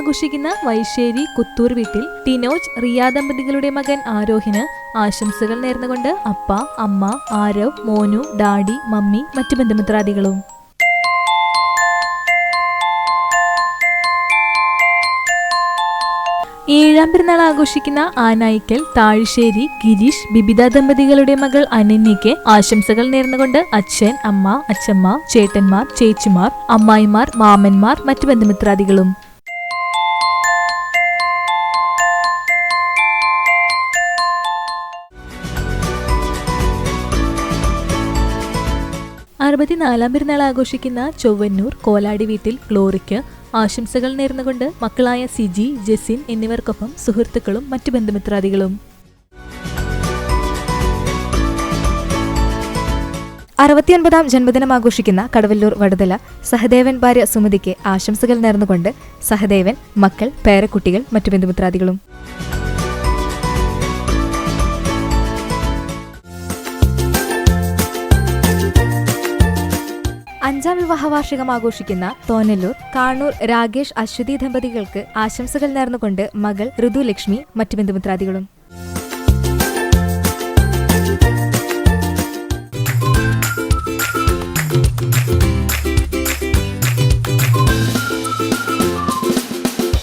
ആഘോഷിക്കുന്ന വൈശ്ശേരി കുത്തൂർ വീട്ടിൽ ടിനോജ് റിയ ദമ്പതികളുടെ മകൻ ആരോഹിന് ആശംസകൾ നേർന്നുകൊണ്ട് അപ്പ, അമ്മ, ആരവ്, മോനു, ഡാഡി, മമ്മി, മറ്റു ബന്ധുമിത്രാദികളും. ഏഴാം പിറന്നാൾ ആഘോഷിക്കുന്ന ആനായിക്കൽ താഴ്ശ്ശേരി ഗിരീഷ് ബിബിത ദമ്പതികളുടെ മകൾ അനന്യയ്ക്ക് ആശംസകൾ നേർന്നുകൊണ്ട് അച്ഛൻ, അമ്മ, അച്ഛമ്മ, ചേട്ടന്മാർ, ചേച്ചിമാർ, അമ്മായിമാർ, മാമന്മാർ, മറ്റു ബന്ധുമിത്രാദികളും. അറുപത്തിനാലാം പിറന്നാൾ ആഘോഷിക്കുന്ന ചൊവ്വന്നൂർ കോലാടി വീട്ടിൽ ഗ്ലോറിക്ക് ആശംസകൾ നേർന്നുകൊണ്ട് മക്കളായ സിജി, ജെസിൻ എന്നിവർക്കൊപ്പം സുഹൃത്തുക്കളും മറ്റു ബന്ധുമിത്രാദികളും. 69ാം ജന്മദിനം ആഘോഷിക്കുന്ന കടവല്ലൂർ വടുതല സഹദേവൻ ഭാര്യ സുമതിക്ക് ആശംസകൾ നേർന്നുകൊണ്ട് സഹദേവൻ, മക്കൾ, പേരക്കുട്ടികൾ, മറ്റു ബന്ധുമിത്രാദികളും. 5ാം വിവാഹ വാർഷികം ആഘോഷിക്കുന്ന തോന്നല്ലൂർ കാണൂർ രാകേഷ്, അശ്വതി ദമ്പതികൾക്ക് ആശംസകൾ നേർന്നുകൊണ്ട് മകൾ ഋതുലക്ഷ്മി, മറ്റു ബന്ധുമിത്രാദികളും.